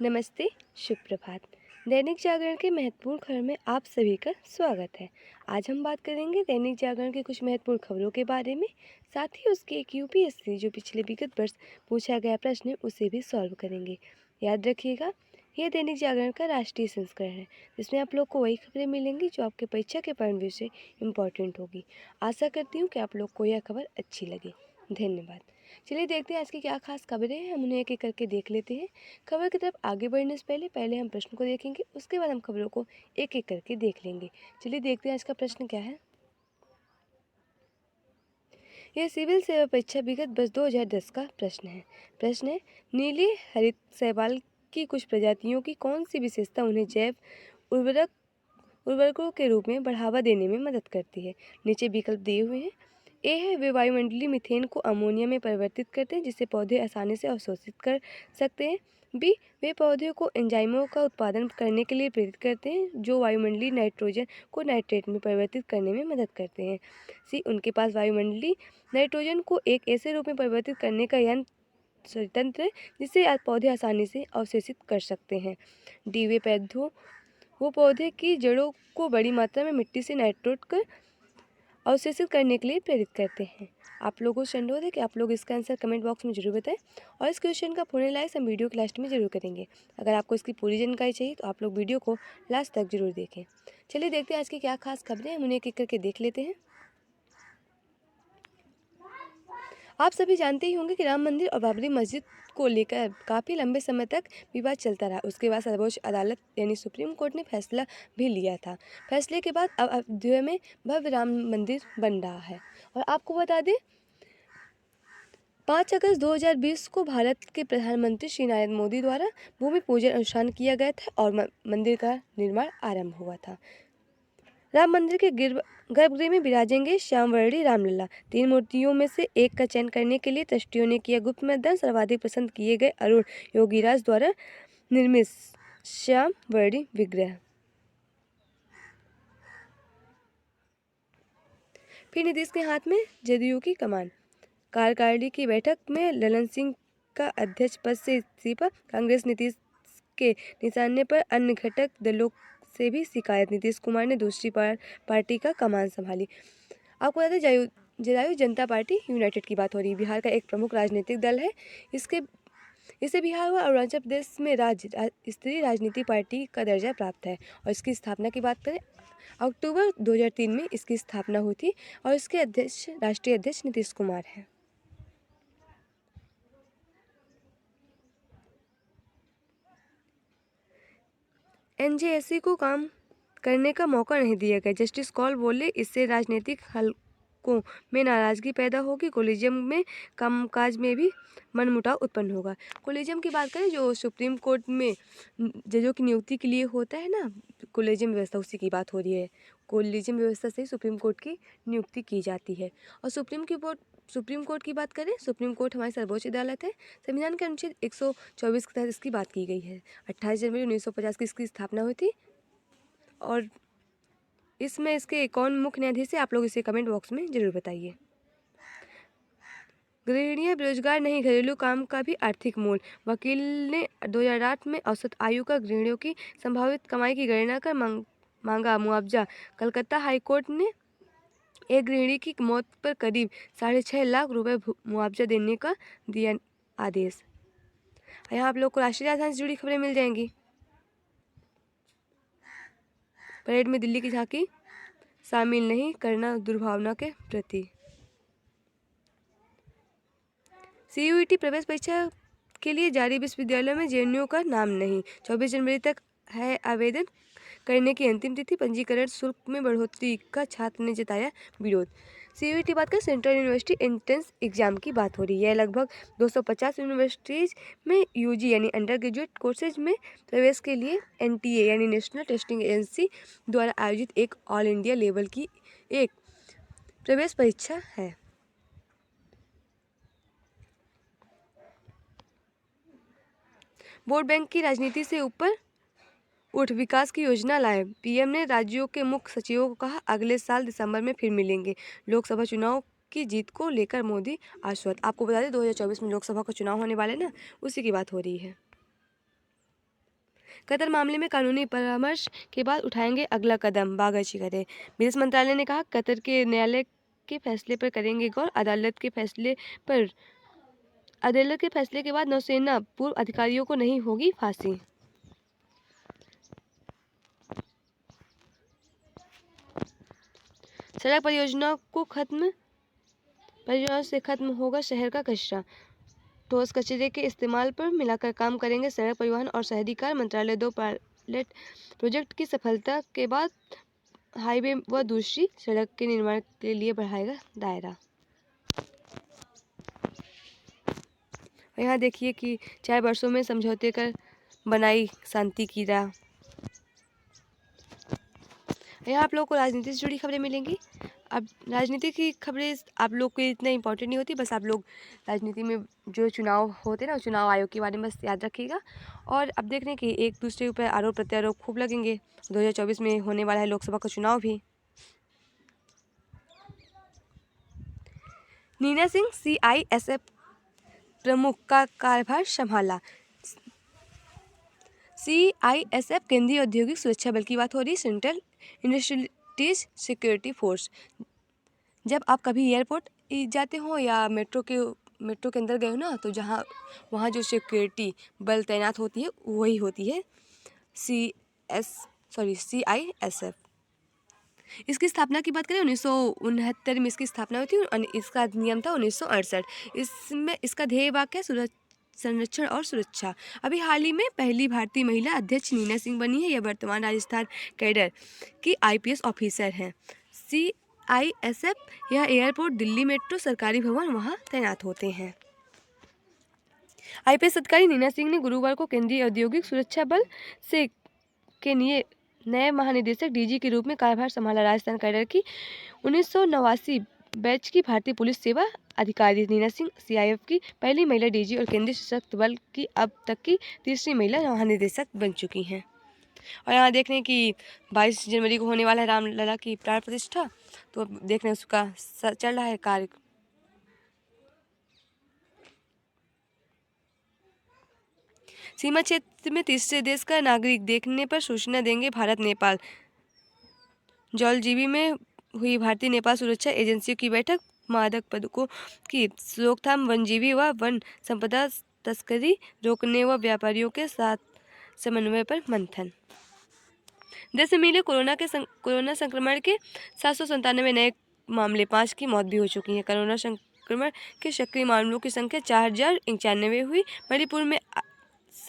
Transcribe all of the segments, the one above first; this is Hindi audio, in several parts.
नमस्ते, शुभ प्रभात। दैनिक जागरण के महत्वपूर्ण खबर में आप सभी का स्वागत है। आज हम बात करेंगे दैनिक जागरण की कुछ महत्वपूर्ण खबरों के बारे में, साथ ही उसके एक यूपीएससी जो पिछले विगत वर्ष पूछा गया प्रश्न है उसे भी सॉल्व करेंगे। याद रखिएगा, यह दैनिक जागरण का राष्ट्रीय संस्करण है, जिसमें आप लोग को वही खबरें मिलेंगी जो आपके परीक्षा के पॉइंट व्यू से इम्पोर्टेंट होगी। आशा करती हूँ कि आप लोग को यह खबर अच्छी लगे। धन्यवाद। चलिए देखते हैं आज की क्या खास खबरें हैं, हम उन्हें एक एक करके देख लेते हैं। खबर की तरफ आगे बढ़ने से पहले हम प्रश्न को देखेंगे, उसके बाद हम खबरों को एक एक करके देख लेंगे। चलिए देखते हैं आज का प्रश्न क्या है। यह सिविल सेवा परीक्षा विगत वर्ष 2010 का प्रश्न है। प्रश्न है, नीली हरित शैवाल की कुछ प्रजातियों की कौन सी विशेषता उन्हें जैव उर्वरकों के रूप में बढ़ावा देने में मदद करती है। नीचे विकल्प दिए हुए हैं। ए है, वे वायुमंडलीय मीथेन को अमोनिया में परिवर्तित करते हैं, जिससे पौधे आसानी से अवशोषित कर सकते हैं। बी, वे पौधे को एंजाइमों का उत्पादन करने के लिए प्रेरित करते हैं, जो वायुमंडलीय नाइट्रोजन को नाइट्रेट में परिवर्तित करने में मदद करते हैं। सी, उनके पास वायुमंडलीय नाइट्रोजन को एक ऐसे रूप में परिवर्तित करने का तंत्र है जिससे पौधे आसानी से अवशोषित कर सकते हैं। डी, वो पौधे की जड़ों को बड़ी मात्रा में मिट्टी से नाइट्रेट कर अवशोषित करने के लिए प्रेरित करते हैं। आप लोगों से अनुरोध है कि आप लोग इसका आंसर कमेंट बॉक्स में जरूर बताएं, और इस क्वेश्चन का पूर्ण एनालाइज हम वीडियो के लास्ट में जरूर करेंगे। अगर आपको इसकी पूरी जानकारी चाहिए तो आप लोग वीडियो को लास्ट तक जरूर देखें। चलिए देखते हैं आज की क्या खास खबरें, हम उन्हें एक एक करके देख लेते हैं। आप सभी जानते ही होंगे कि राम मंदिर और बाबरी मस्जिद को लेकर काफ़ी लंबे समय तक विवाद चलता रहा। उसके बाद सर्वोच्च अदालत यानी सुप्रीम कोर्ट ने फैसला भी लिया था। फैसले के बाद अब अयोध्या में भव्य राम मंदिर बन रहा है। और आपको बता दें, 5 अगस्त 2020 को भारत के प्रधानमंत्री श्री नरेंद्र मोदी द्वारा भूमि पूजन अनुष्ठान किया गया था और मंदिर का निर्माण आरंभ हुआ था। राम मंदिर के गर्भगृह में विराजेंगे श्यामवर्णी रामलला। 3 मूर्तियों में से एक का चयन करने के लिए ट्रस्टियों ने किया गुप्त मतदान। सर्वाधिक पसंद किए गए अरुण योगीराज द्वारा निर्मित श्यामवर्णी विग्रह। फिर नीतीश के हाथ में जदयू की कमान। कार्यकारिणी की बैठक में ललन सिंह का अध्यक्ष पद से इस्तीफा। कांग्रेस नीतीश के निशाने पर अन्य घटक दलों से भी शिकायत। नीतीश कुमार ने दूसरी पार्टी का कमान संभाली। आपको बता दें, जदयू जनता पार्टी यूनाइटेड की बात हो रही है। बिहार का एक प्रमुख राजनीतिक दल है। इसे बिहार व अरुणाचल प्रदेश में राज्य स्तरीय राजनीतिक पार्टी का दर्जा प्राप्त है। और इसकी स्थापना की बात करें, अक्टूबर 2003 में इसकी स्थापना हुई थी और इसके राष्ट्रीय अध्यक्ष नीतीश कुमार हैं। एनजेएससी को काम करने का मौका नहीं दिया गया। जस्टिस कौल बोले, इससे राजनीतिक हलकों में नाराजगी पैदा होगी। कोलिजियम में कामकाज में भी मनमुटाव उत्पन्न होगा। कोलिजियम की बात करें, जो सुप्रीम कोर्ट में जजों की नियुक्ति के लिए होता है ना, कोलिजियम व्यवस्था, उसी की बात हो रही है। कोलिजियम व्यवस्था से सुप्रीम कोर्ट की नियुक्ति की जाती है। और सुप्रीम कोर्ट की बात करें, सुप्रीम कोर्ट हमारी सर्वोच्च अदालत है। संविधान के अनुच्छेद 124 के तहत इसकी बात की गई है। 28 जनवरी 1950 की इसकी स्थापना हुई थी। और इसमें इसके कौन मुख्य न्यायाधीश है, आप लोग इसे कमेंट बॉक्स में जरूर बताइए। गृहिणियां बेरोजगार नहीं, घरेलू काम का भी आर्थिक मूल। वकील ने 2008 में औसत आयु का गृहिणियों की संभावित कमाई की गणना कर मांगा मुआवजा। कलकत्ता हाईकोर्ट ने एक गृहिणी की मौत पर करीब 6.5 लाख रुपए मुआवजा देने का दिया आदेश। यहाँ आप लोग को राष्ट्रीय राजधानी से जुड़ी खबरें मिल जाएंगी। परेड में दिल्ली की झांकी शामिल नहीं करना दुर्भावना के प्रति। सीयूईटी प्रवेश परीक्षा के लिए जारी विश्वविद्यालयों में जेएनयू का नाम नहीं। 24 जनवरी तक है आवेदन करने की अंतिम तिथि। पंजीकरण शुल्क में बढ़ोतरी का छात्र ने जताया विरोध। सीयूईटी बात करें, सेंट्रल यूनिवर्सिटी एंट्रेंस एग्जाम की बात हो रही है। लगभग 250 यूनिवर्सिटीज में यूजी यानी अंडर ग्रेजुएट कोर्सेज में प्रवेश के लिए एनटीए यानी नेशनल टेस्टिंग एजेंसी द्वारा आयोजित एक ऑल इंडिया लेवल की एक प्रवेश परीक्षा है। वोट बैंक की राजनीति से ऊपर उठ विकास की योजना लाए। पीएम ने राज्यों के मुख्य सचिवों को कहा, अगले साल दिसंबर में फिर मिलेंगे। लोकसभा चुनाव की जीत को लेकर मोदी आश्वस्त। आपको बता दें, 2024 में लोकसभा का चुनाव होने वाले ना, उसी की बात हो रही है। कतर मामले में कानूनी परामर्श के बाद उठाएंगे अगला कदम, बागची करे। विदेश मंत्रालय ने कहा, कतर के न्यायालय के फैसले पर करेंगे गौर। अदालत के फैसले के बाद नौसेना पूर्व अधिकारियों को नहीं होगी फांसी। सड़क परियोजनाओं से खत्म होगा शहर का कचरा। ठोस कचरे के इस्तेमाल पर मिलाकर काम करेंगे सड़क परिवहन और शहरी कार्य मंत्रालय। 2 पायलट प्रोजेक्ट की सफलता के बाद हाईवे व दूसरी सड़क के निर्माण के लिए बढ़ाएगा दायरा। यहाँ देखिए कि 4 वर्षों में समझौते कर बनाई शांति की राह। यहाँ आप लोगों को राजनीति से जुड़ी खबरें मिलेंगी। अब राजनीति की खबरें आप लोग को इतना इम्पोर्टेंट नहीं होती, बस आप लोग राजनीति में जो चुनाव होते हैं ना, चुनाव आयोग के बारे में बस याद रखिएगा। और अब देख रहे हैं कि एक दूसरे के ऊपर आरोप प्रत्यारोप खूब लगेंगे। 2024 में होने वाला है लोकसभा का चुनाव भी। नीना सिंह CISF प्रमुख का कार्यभार संभाला। CISF केंद्रीय औद्योगिक सुरक्षा बल की बात हो रही, सेंट्रल इंडस्ट्रियलिटीज सिक्योरिटी फोर्स। जब आप कभी एयरपोर्ट जाते हो या मेट्रो के अंदर गए हो ना, तो वहाँ जो सिक्योरिटी बल तैनात होती है वही होती है CISF। इसकी स्थापना की बात करें 1969 में इसकी स्थापना हुई थी और इसका अधिनियम था 1968। इसमें इसका ध्येय वाक्य संरक्षण और सुरक्षा। अभी हाल ही में पहली भारतीय महिला अध्यक्ष नीना सिंह बनी है। यह वर्तमान राजस्थान कैडर की IPS ऑफिसर हैं। CISF यह एयरपोर्ट, दिल्ली मेट्रो, सरकारी भवन वहाँ तैनात होते हैं। IPS अधिकारी नीना सिंह ने गुरुवार को केंद्रीय औद्योगिक सुरक्षा बल से के नए महानिदेशक DG के रूप में कार्यभार संभाला। राजस्थान कैडर की 1989 बैच की भारतीय पुलिस सेवा अधिकारी नीना सिंह CIF की पहली महिला DG और केंद्रीय सशस्त्र बल की अब तक की तीसरी महिला महानिदेशक बन चुकी हैं। और यहाँ देख रहे हैं कि 22 जनवरी को होने वाला है रामलला की प्राण प्रतिष्ठा, तो अब देख रहे हैं उसका चल रहा है कार्य। सीमा क्षेत्र में तीसरे देश का नागरिक देखने पर सूचना देंगे भारत नेपाल। जौलजीबी में हुई भारतीय नेपाल सुरक्षा एजेंसियों की बैठक। मादक पदार्थों की रोकथाम, वन्यजीवी व वन संपदा तस्करी रोकने व व्यापारियों के साथ समन्वय पर मंथन। देश में मिले कोरोना संक्रमण के 797 नए मामले, 5 की मौत भी हो चुकी है। कोरोना संक्रमण के सक्रिय मामलों की संख्या 4091 हुई।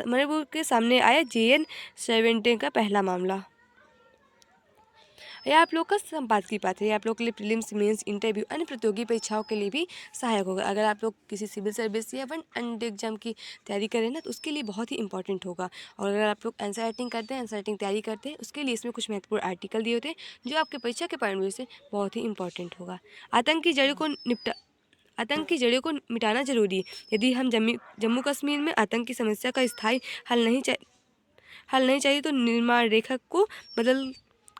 मणिपुर के सामने आया JN-17 का पहला मामला। यह आप लोग का संपादकीय पाठ है। आप लोग के लिए प्रीलिम्स, मेंस, इंटरव्यू, अन्य प्रतियोगी परीक्षाओं के लिए भी सहायक होगा। अगर आप लोग किसी सिविल सर्विस या वन एंड एग्जाम की तैयारी करें ना, तो उसके लिए बहुत ही इंपॉर्टेंट होगा। और अगर आप लोग आंसर राइटिंग करते हैं, आंसर राइटिंग तैयारी करते हैं, उसके लिए इसमें कुछ महत्वपूर्ण आर्टिकल दिए होते हैं जो आपके परीक्षा के पॉइंट ऑफ व्यू से बहुत ही इंपॉर्टेंट होगा। आतंक की जड़ों को मिटाना जरूरी। यदि हम जम्मू कश्मीर में आतंक की समस्या का स्थायी हल नहीं चाहिए तो निर्माण रेखा को बदल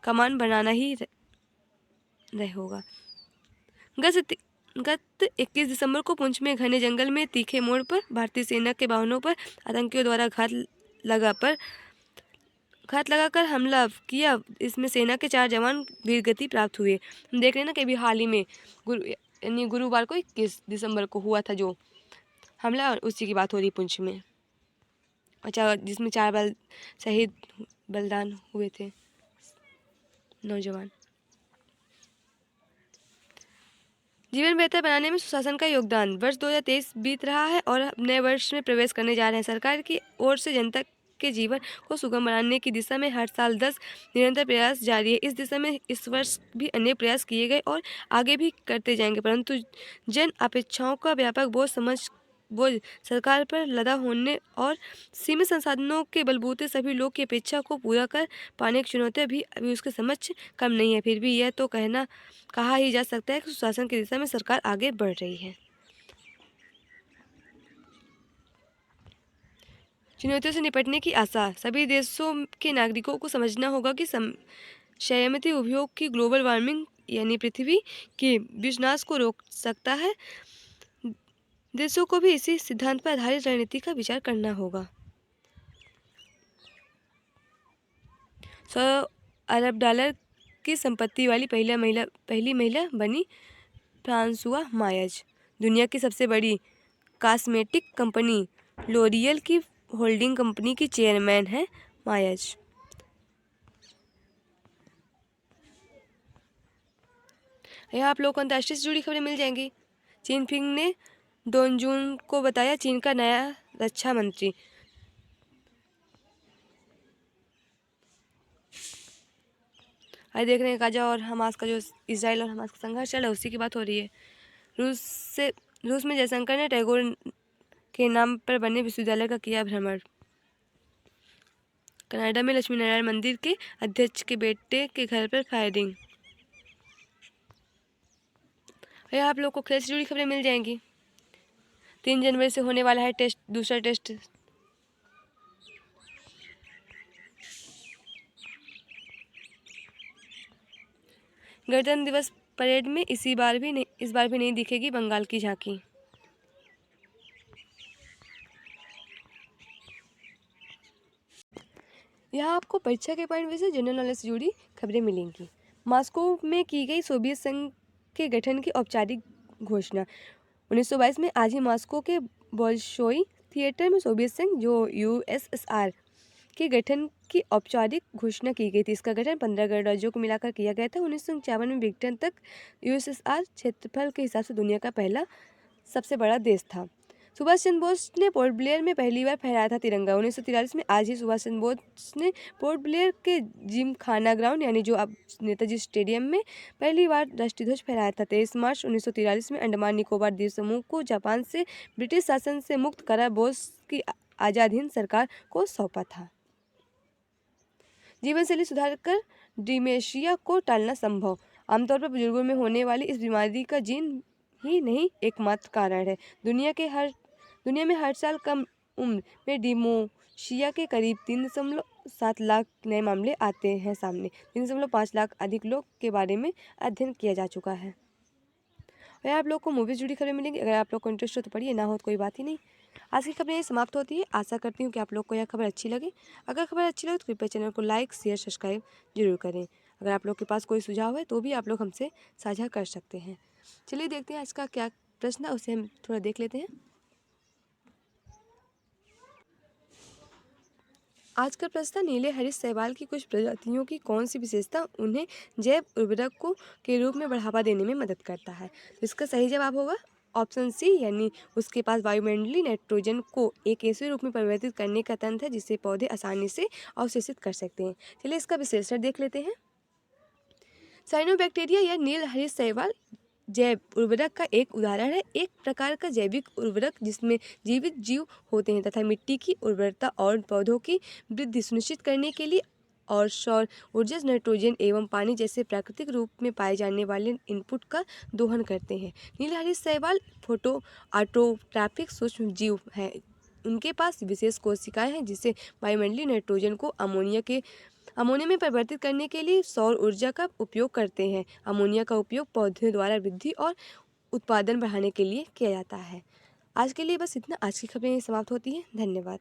कमान बनाना ही होगा। गत 21 दिसंबर को पुंछ में घने जंगल में तीखे मोड़ पर भारतीय सेना के वाहनों पर आतंकियों द्वारा घात लगाकर हमला किया। इसमें सेना के 4 जवान वीरगति प्राप्त हुए। हम देख रहे हैं ना कि अभी हाल ही में गुरुवार को 21 दिसंबर को हुआ था जो हमला, उसी की बात हो रही पुंछ में। अच्छा, जिसमें 4 शहीद बलिदान हुए थे नौजवान। जीवन बेहतर बनाने में सुशासन का योगदान। वर्ष 2023 बीत रहा है और नए वर्ष में प्रवेश करने जा रहे हैं। सरकार की ओर से जनता के जीवन को सुगम बनाने की दिशा में हर साल 10 निरंतर प्रयास जारी है। इस दिशा में इस वर्ष भी अनेक प्रयास किए गए और आगे भी करते जाएंगे, परंतु जन अपेक्षाओं का व्यापक बोझ सरकार पर लदा होने और सीमित संसाधनों के बलबूते सभी लोग की अपेक्षा को पूरा कर पाने की चुनौतियां भी अभी उसके समक्ष कम नहीं है। फिर भी यह तो कहा ही जा सकता है कि सुशासन की दिशा में सरकार आगे बढ़ रही है। चुनौतियों से निपटने की आशा। सभी देशों के नागरिकों को समझना होगा कि संयमित उपयोग की ग्लोबल वार्मिंग यानी पृथ्वी के विनाश को रोक सकता है। देशों को भी इसी सिद्धांत पर आधारित रणनीति का विचार करना होगा। $100 की संपत्ति वाली पहली महिला बनी फ्रांसुआ मायज। दुनिया की सबसे बड़ी कॉस्मेटिक कंपनी लोरियल की होल्डिंग कंपनी की चेयरमैन है मायज। यहाँ आप लोगों को अंतर्राष्ट्रीय से जुड़ी खबरें मिल जाएंगी। चिनफिंग ने डोनजून को बताया चीन का नया रक्षा मंत्री। आज देख रहे हैं गाजा और हमास का जो इजराइल और हमास का संघर्ष चल रहा है उसी की बात हो रही है। रूस में जयशंकर ने टैगोर के नाम पर बने विश्वविद्यालय का किया भ्रमण। कनाडा में लक्ष्मी नारायण मंदिर के अध्यक्ष के बेटे के घर पर फायरिंग। यहाँ आप लोग को खेल से जुड़ी खबरें मिल जाएंगी। 3 जनवरी से होने वाला है दूसरा टेस्ट। गणतंत्र दिवस परेड में इस बार भी नहीं दिखेगी बंगाल की झांकी। यहाँ आपको परीक्षा के पॉइंट से जनरल नॉलेज से जुड़ी खबरें मिलेंगी। मॉस्को में की गई सोवियत संघ के गठन की औपचारिक घोषणा। 1922 में आज ही मॉस्को के बोल्शोई थिएटर में सोवियत संघ जो यूएसएसआर के गठन की औपचारिक घोषणा की गई थी। इसका गठन 15 गणराज्यों को मिलाकर किया गया था। 1951 में विघटन तक यूएसएसआर क्षेत्रफल के हिसाब से दुनिया का पहला सबसे बड़ा देश था। सुभाष चंद्र बोस ने पोर्ट ब्लेयर में पहली बार फहराया था तिरंगा। 1943 में आज ही सुभाष चंद्र बोस ने पोर्ट ब्लेयर के जिमखाना ग्राउंड यानी जो अब नेताजी स्टेडियम में पहली बार राष्ट्रीय ध्वज फहराया था। 23 मार्च 1943 में अंडमान निकोबार द्वीप समूह को जापान से ब्रिटिश शासन से मुक्त करा बोस की आजाद हिंद सरकार को सौंपा था। जीवन शैली सुधार कर डिमेंशिया को टालना संभव। आमतौर पर बुजुर्गों में होने वाली इस बीमारी का जीन ही नहीं एकमात्र कारण है। दुनिया में हर साल कम उम्र में डिमेंशिया के करीब 3.7 लाख नए मामले आते हैं सामने। 3.5 लाख अधिक लोग के बारे में अध्ययन किया जा चुका है। और आप लोग को मूवी जुड़ी खबरें मिलेंगी। अगर आप लोग को इंटरेस्ट हो तो पढ़िए, ना हो तो कोई बात ही नहीं। आज की खबरें समाप्त होती है। आशा करती हूँ कि आप लोग को यह खबर अच्छी लगे। अगर खबर अच्छी लगे तो कृपया चैनल को लाइक शेयर सब्सक्राइब जरूर करें। अगर आप लोग के पास कोई सुझाव है तो भी आप लोग हमसे साझा कर सकते हैं। चलिए देखते हैं आज का क्या प्रश्न है, उसे हम थोड़ा देख लेते हैं। आज का प्रश्न नीले हरित शैवाल की कुछ प्रजातियों की कौन सी विशेषता उन्हें जैव उर्वरक के रूप में बढ़ावा देने में मदद करता है। तो इसका सही जवाब होगा ऑप्शन सी, यानी उसके पास वायुमंडलीय नाइट्रोजन को एक ऐसे रूप में परिवर्तित करने का तंत्र है जिससे पौधे आसानी से अवशोषित कर सकते हैं। चलिए इसका विश्लेषण देख लेते हैं। साइनोबैक्टीरिया या नील हरित शैवाल जैव उर्वरक का एक उदाहरण है। एक प्रकार का जैविक उर्वरक जिसमें जीवित जीव होते हैं तथा मिट्टी की उर्वरता और पौधों की वृद्धि सुनिश्चित करने के लिए और सौर ऊर्जा नाइट्रोजन एवं पानी जैसे प्राकृतिक रूप में पाए जाने वाले इनपुट का दोहन करते हैं। नील हरित शैवाल फोटो ऑटोट्रॉफिक सूक्ष्म जीव है। उनके पास विशेष कोशिकाएं हैं जिससे वायुमंडलीय नाइट्रोजन को अमोनिया में परिवर्तित करने के लिए सौर ऊर्जा का उपयोग करते हैं। अमोनिया का उपयोग पौधों द्वारा वृद्धि और उत्पादन बढ़ाने के लिए किया जाता है। आज के लिए बस इतना। आज की खबरें समाप्त होती हैं। धन्यवाद।